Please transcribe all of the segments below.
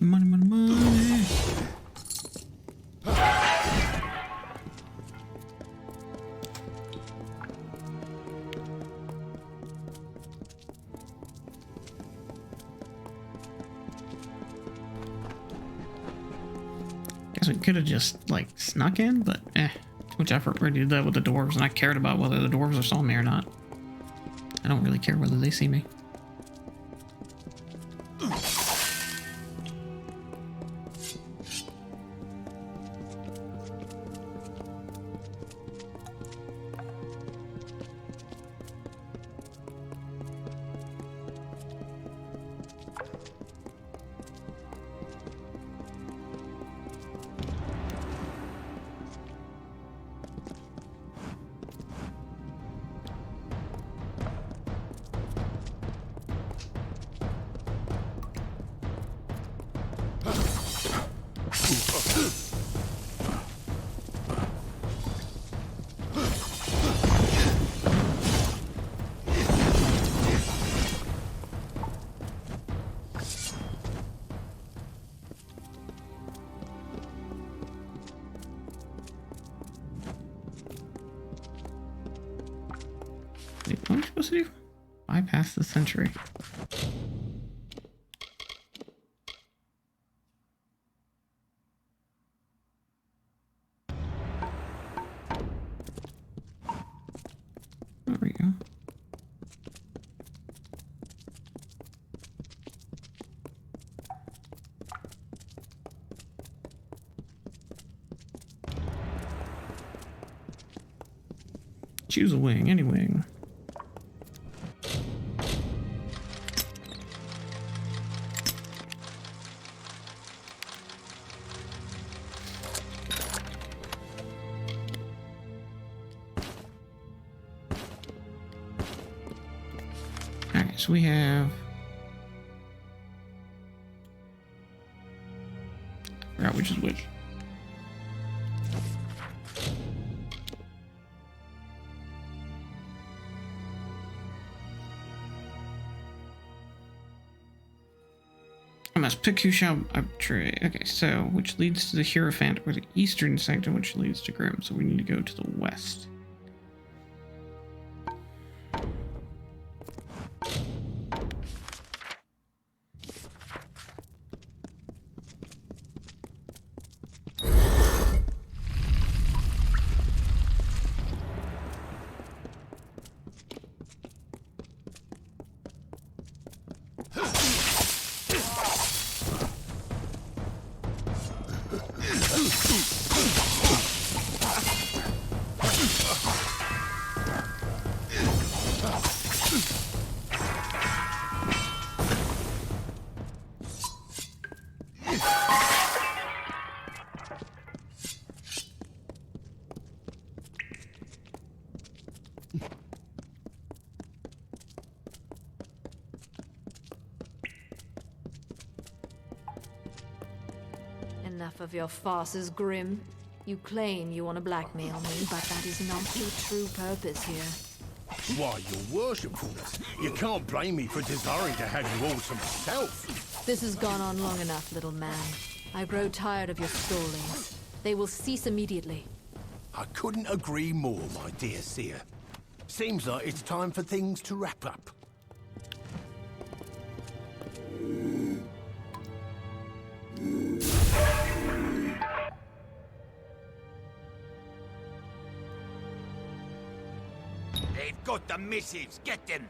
Money, money, money. Guess we could have just, like, snuck in, but too much effort. We already did that with the dwarves, and I cared about whether the dwarves saw me or not. I don't really care whether they see me. Wait, what am I supposed to do? Bypass the sentry. There we go. Choose a wing, any wing. Alright, so we have... I forgot which is which. I must pick who shall betray. Okay, so which leads to the Hierophant, or the eastern sanctum, which leads to Grim. So we need to go to the west. Enough of your farces, Grim. You claim you want to blackmail me, but that is not your true purpose here. Why, your worshipfulness, you can't blame me for desiring to have you all to myself. This has gone on long enough, little man. I grow tired of your stallings. They will cease immediately. I couldn't agree more, my dear seer. Seems like it's time for things to wrap up. They've got the missives. Get them.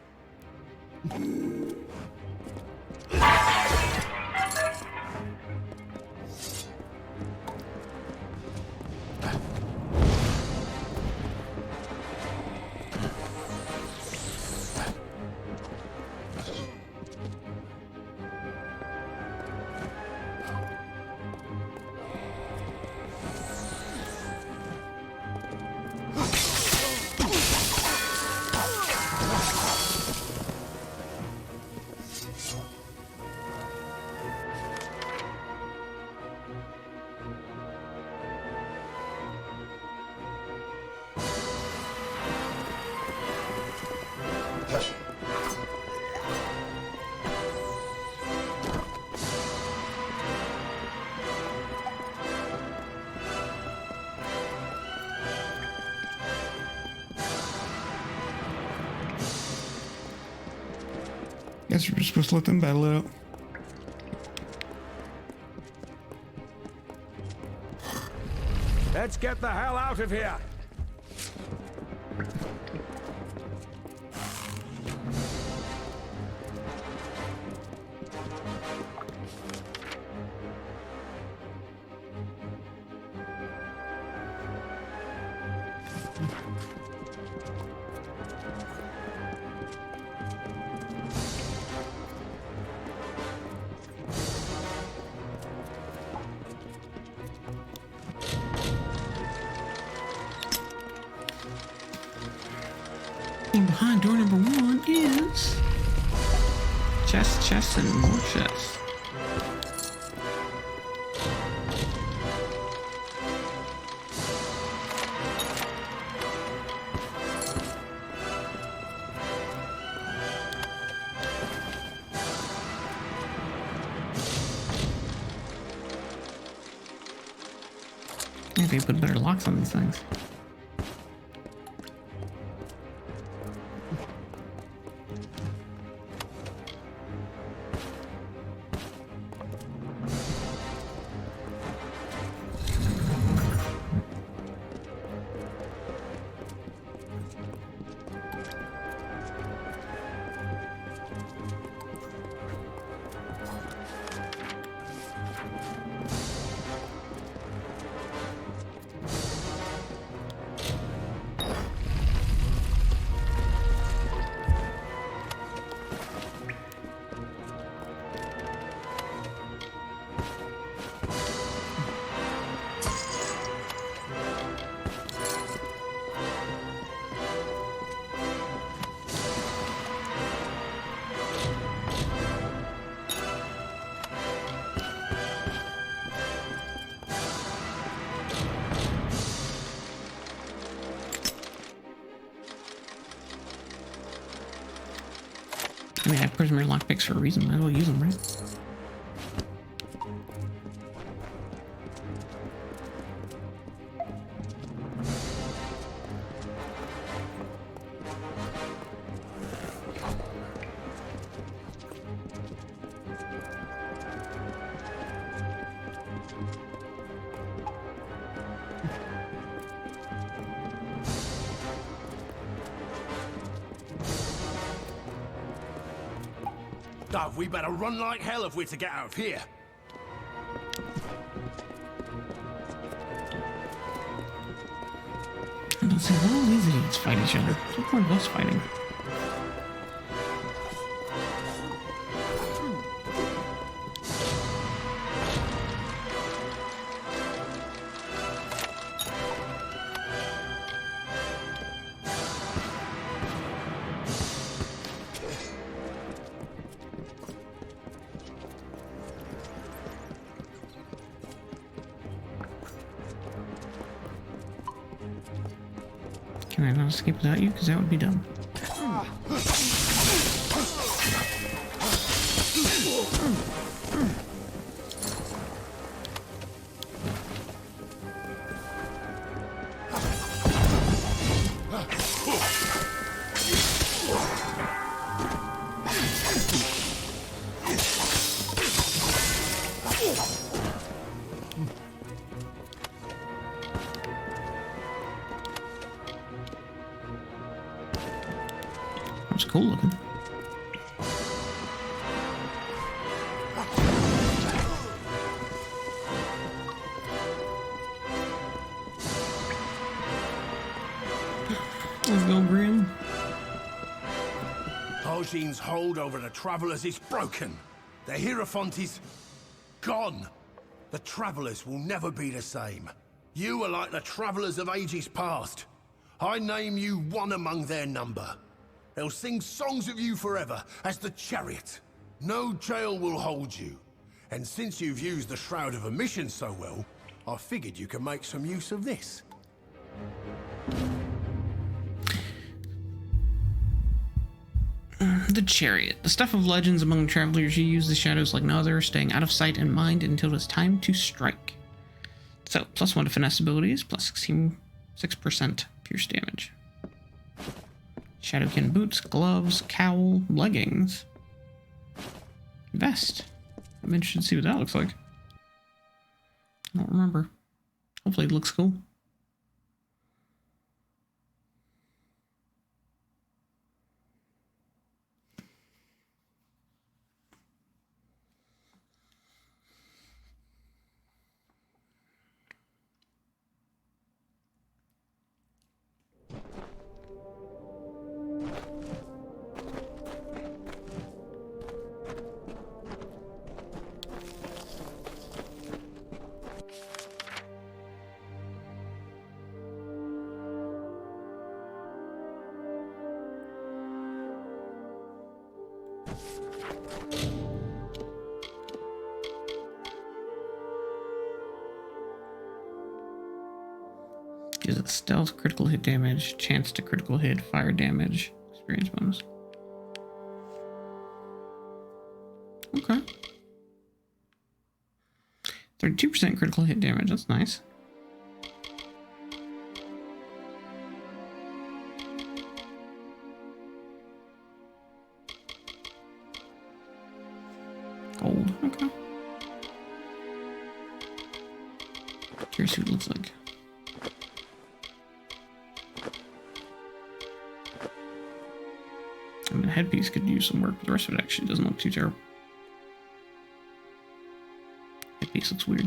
Guess we're just supposed to let them battle it out. Let's get the hell out of here. And behind door number 1 is chest, and more chests. Maybe put better locks on these things. I mean, I have prisoner lockpicks for a reason. Might as well use them, right? Dove, we better run like hell if we're to get out of here. I don't see all these idiots fight each other. What's the point of us fighting? Can I not escape without you? Because that would be dumb. That's cool looking. Let's go, Grim. Argine's hold over the Travelers is broken. The Hierophant is gone. The Travelers will never be the same. You are like the Travelers of ages past. I name you one among their number. They'll sing songs of you forever as the Chariot. No jail will hold you. And since you've used the Shroud of Omission so well, I figured you could make some use of this. The Chariot. The stuff of legends among travelers. You use the shadows like no other, staying out of sight and mind until it's time to strike. So, +1 to finesse abilities, plus 6% pierce damage. Shadowkin boots, gloves, cowl, leggings. Vest. I'm interested to see what that looks like. I don't remember. Hopefully it looks cool. Gives it stealth, critical hit damage, chance to critical hit, fire damage, experience bonus. Okay. 32% critical hit damage, that's nice. Gold, okay. Curious who it looks like. I mean, the headpiece could use some work, but the rest of it actually doesn't look too terrible. Headpiece looks weird.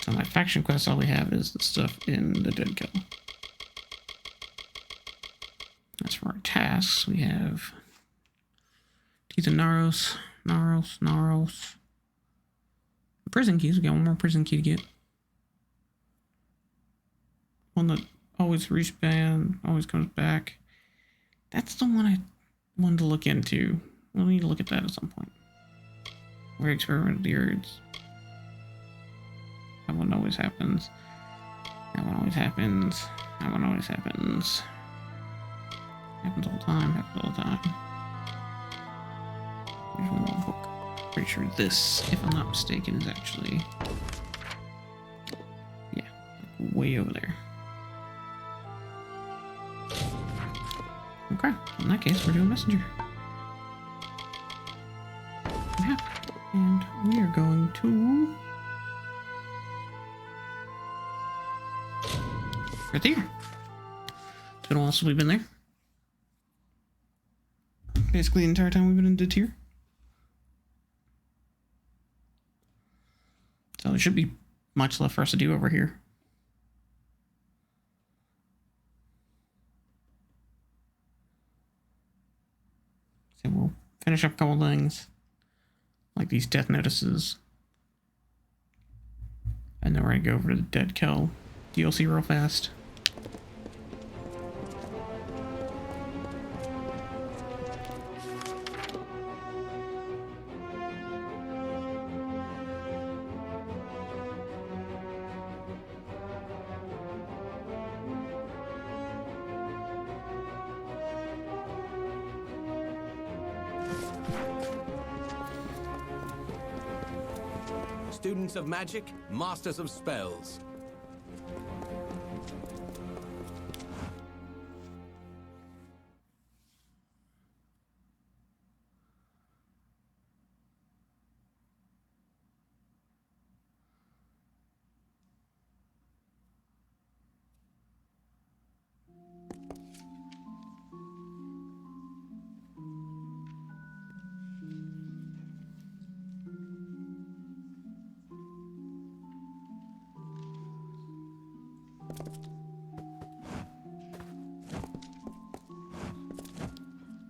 So my faction quest, all we have is the stuff in the Dead Kill. As for our tasks, we have Teeth of Naros. Prison keys, we got one more prison key to get. One that always respawns, always comes back. That's the one I wanted to look into. We'll need to look at that at some point. Where experiment with the herds. That one always happens. That one always happens. That one always happens. Happens all the time. Happens all the time. There's one more book. Pretty sure this, if I'm not mistaken, is actually... yeah, way over there. Okay, in that case, we're doing messenger. Yeah, and we are going to... right there. It's been a while since we've been there. Basically the entire time we've been in the tier. So there should be much left for us to do over here. So we'll finish up a couple things. Like these death notices. And then we're going to go over to the Dead Kill DLC real fast. Students of magic, masters of spells.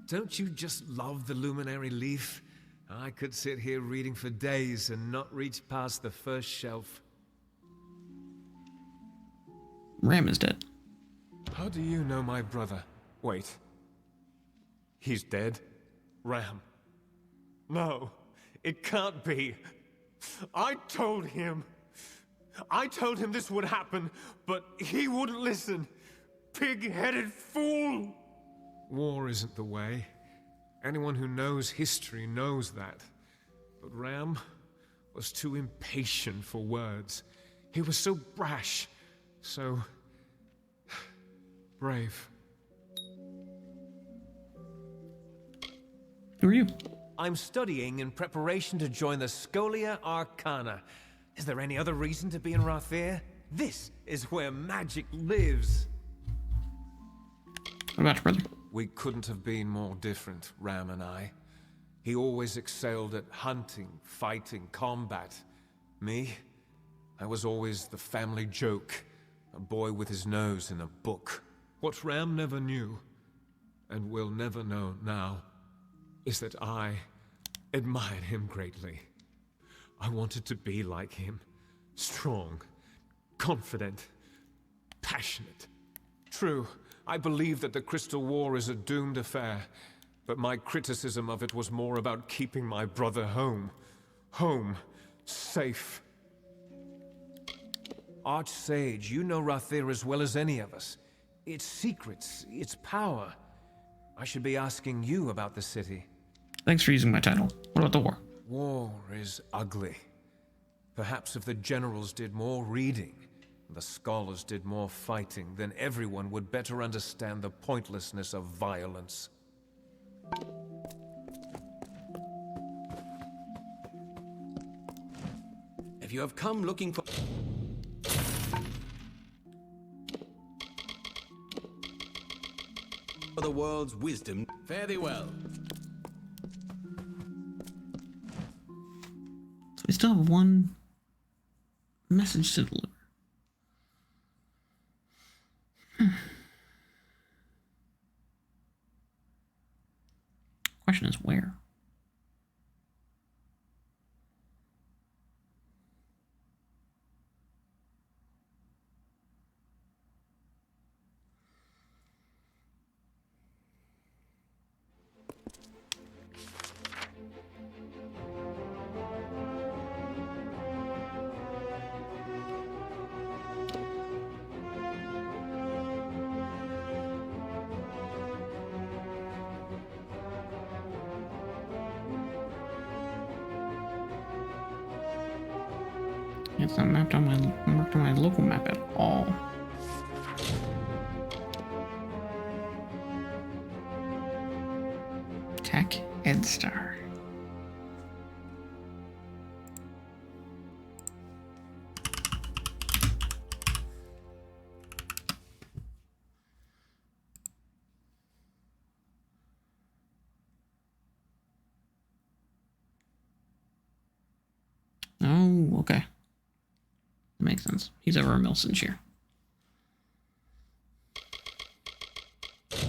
Don't you just love the luminary leaf? I could sit here reading for days and not reach past the first shelf. Ram is dead. How do you know my brother? Wait, He's dead? Ram. No, it can't be. I told him this would happen, but he wouldn't listen. Pig-headed fool! War isn't the way. Anyone who knows history knows that. But Ram was too impatient for words. He was so brash, so brave. Who are you? I'm studying in preparation to join the Scholia Arcana. Is there any other reason to be in Rader? This is where magic lives. What about your brother? We couldn't have been more different, Ram and I. He always excelled at hunting, fighting, combat. Me? I was always the family joke, a boy with his nose in a book. What Ram never knew, and will never know now, is that I admired him greatly. I wanted to be like him. Strong, confident, passionate. True, I believe that the Crystal War is a doomed affair, but my criticism of it was more about keeping my brother home. Home. Safe. Archsage, you know Rader as well as any of us. Its secrets, its power. I should be asking you about the city. Thanks for using my title. What about the war? War is ugly. Perhaps if the generals did more reading, the scholars did more fighting, then everyone would better understand the pointlessness of violence. If you have come looking for the world's wisdom, fare thee well. So we still have one message to deliver. Question is where? It's not marked on my local map at all. Tech EdStar. Oh, okay. Makes sense. He's over a Milson share. So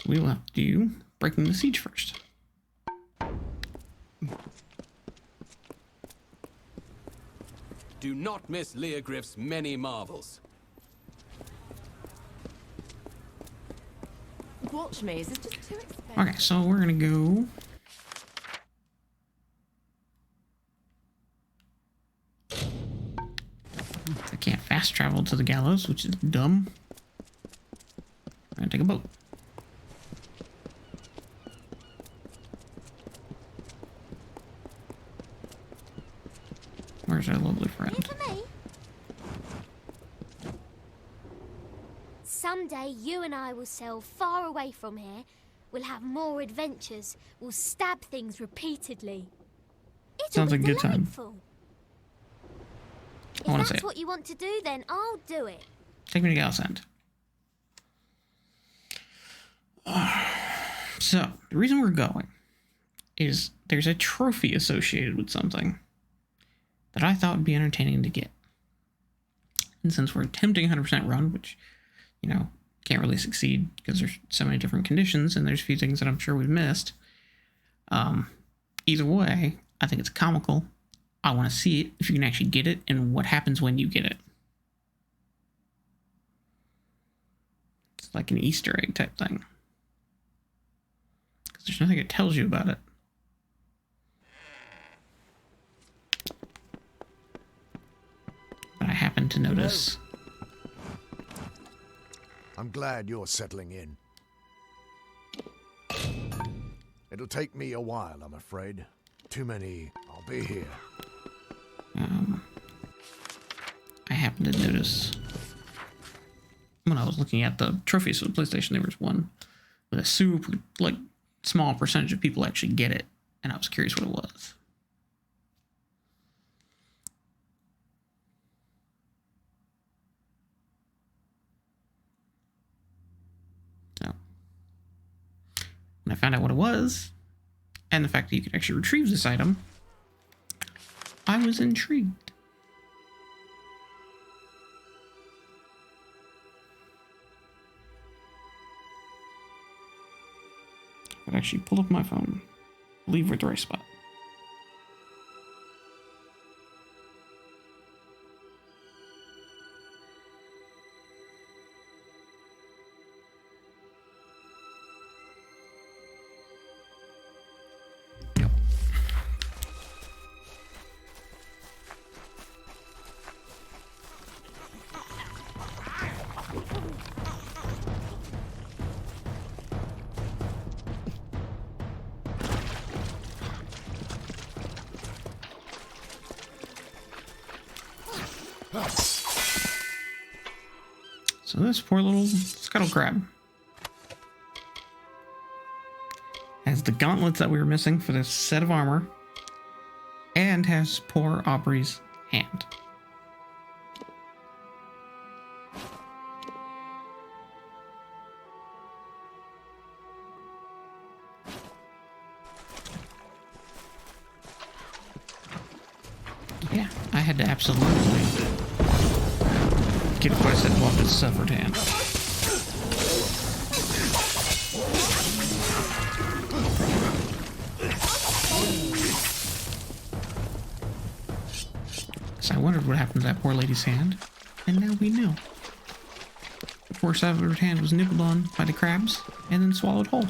we will have to do breaking the siege first. Do not miss Leogriff's many marvels. Watch me, is this just too expensive? Okay, so we're gonna go. I can't fast travel to the gallows, which is dumb. We're gonna take a boat. Where's our lovely friend? Here for me. Someday you and I will sail far away from here. We'll have more adventures. We'll stab things repeatedly. It'll Sounds be like a good time. delightful. I wanna If say that's it. what you want to do, then I'll do it. Take me to Gallows End. So, the reason we're going is there's a trophy associated with something that I thought would be entertaining to get. And since we're attempting 100% run, which, you know, can't really succeed because there's so many different conditions and there's a few things that I'm sure we've missed. Either way, I think it's comical. I want to see it, if you can actually get it, and what happens when you get it. It's like an Easter egg type thing. Because there's nothing that tells you about it. But I happen to notice. I'm glad you're settling in. It'll take me a while, I'm afraid. Too many. I'll be here. I happen to notice when I was looking at the trophies for the PlayStation, there was one with a super, like, small percentage of people actually get it, and I was curious what it was. So, when I found out what it was, and the fact that you could actually retrieve this item, I was intrigued. I actually pull up my phone. Believe we're at the right spot. Yep. So this poor little scuttle crab has the gauntlets that we were missing for this set of armor, and has poor Aubrey's hand. Yeah, I had to absolutely get what I said off his severed hand. So I wondered what happened to that poor lady's hand, and now we know. The poor severed hand was nibbled on by the crabs and then swallowed whole.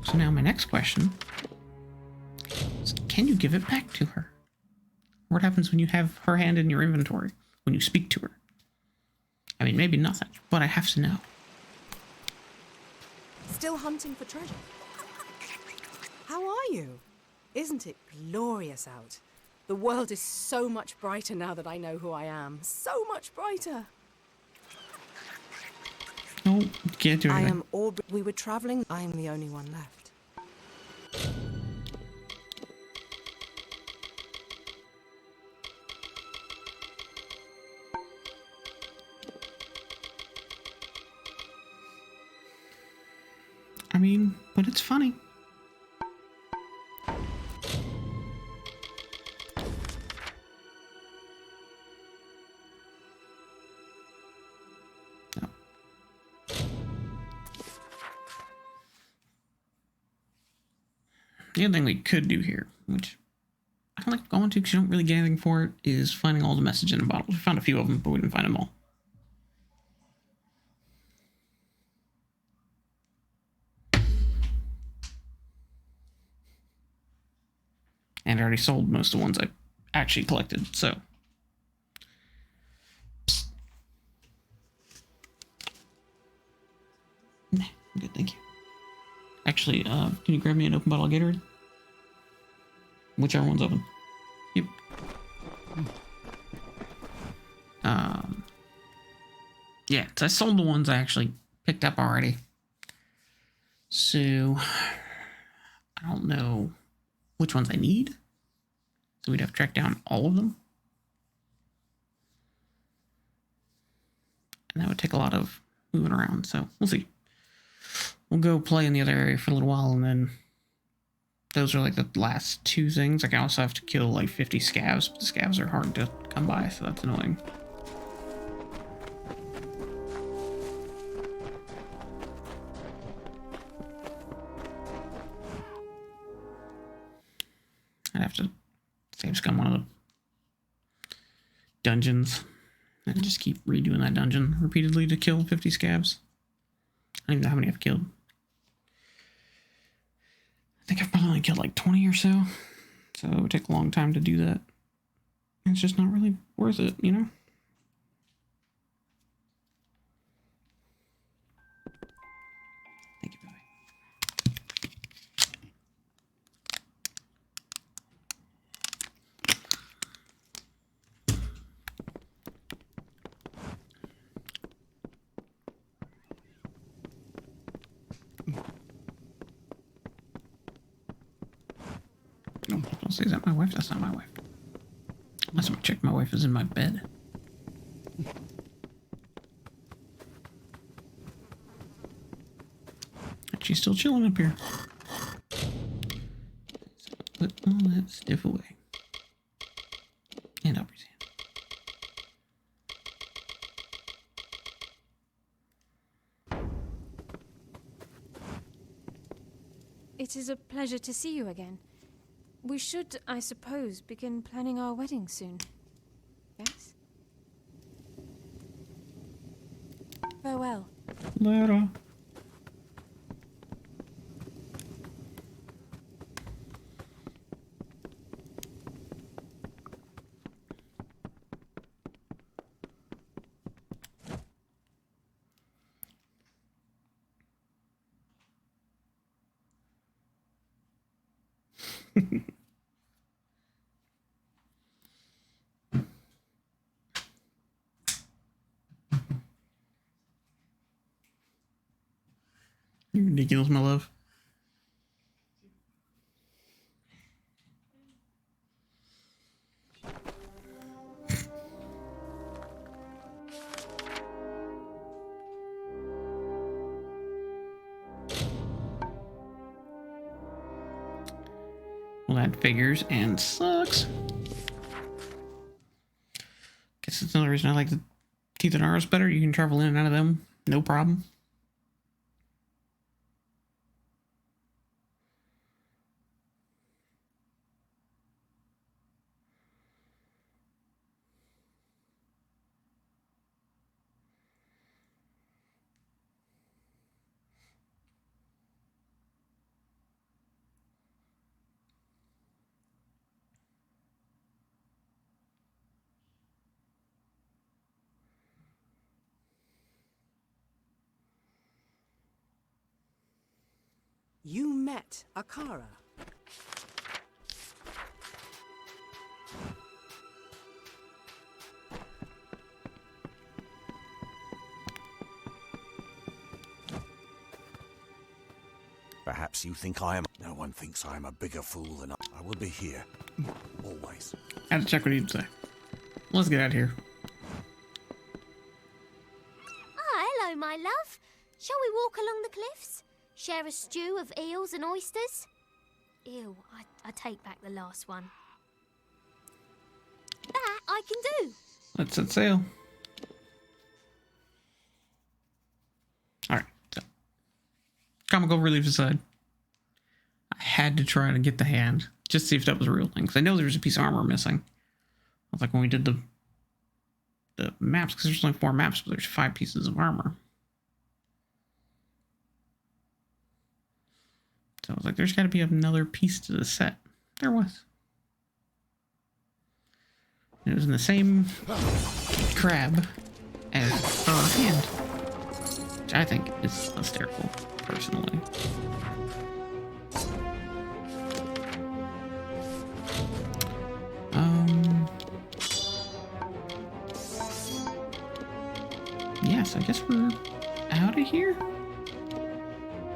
So now my next question is, can you give it back to her? What happens when you have her hand in your inventory, when you speak to her? I mean, maybe nothing, but I have to know. Still hunting for treasure? How are you? Isn't it glorious out? The world is so much brighter now that I know who I am. So much brighter. No, can't do I anything. am Aubrey. We were traveling. I am the only one left. I mean, but it's funny. No. The other thing we could do here, which I don't like going to because you don't really get anything for it, is finding all the message in the bottles. We found a few of them, but we didn't find them all. And I already sold most of the ones I actually collected, so. Nah, I'm good, thank you. Actually, can you grab me an open bottle of Gatorade? Whichever one's open. Yep. Yeah, so I sold the ones I actually picked up already. So, I don't know which ones I need. So we'd have to track down all of them. And that would take a lot of moving around, so we'll see. We'll go play in the other area for a little while, and then those are like the last two things. Like I also have to kill like 50 scavs, but the scavs are hard to come by, so that's annoying. I'd have to save scum one of the dungeons. And just keep redoing that dungeon repeatedly to kill 50 scabs. I don't even know how many I've killed. I think I've probably only killed like 20 or so. So it would take a long time to do that. It's just not really worth it, you know? Thank you, Billy. No, don't say, is that my wife? That's not my wife. Last time I checked, my wife is in my bed. And she's still chilling up here. So put all that stuff away. And Aubrey's hand. It is a pleasure to see you again. We should, I suppose, begin planning our wedding soon. Yes? Farewell. Later. You're ridiculous, my love. Well, that figures and sucks. Guess that's another reason I like the Teeth and Arrows better. You can travel in and out of them, no problem. You met Akara. Perhaps you think I am. No one thinks I am a bigger fool than I will be here. Always. I had to check what he'd say. Let's get out of here. Ah, hello, my love. Shall we walk along the cliffs? Share a stew of eels and oysters? Ew, I take back the last one. That I can do. Let's set sail. Alright, so. Comical relief aside. I had to try to get the hand. Just to see if that was a real thing. Because I know there was a piece of armor missing. I was like, when we did the maps, because there's only 4 maps, but there's 5 pieces of armor. So I was like, there's got to be another piece to the set. There was. And it was in the same crab as our hand. Which I think is hysterical, personally. Yes, I guess we're out of here.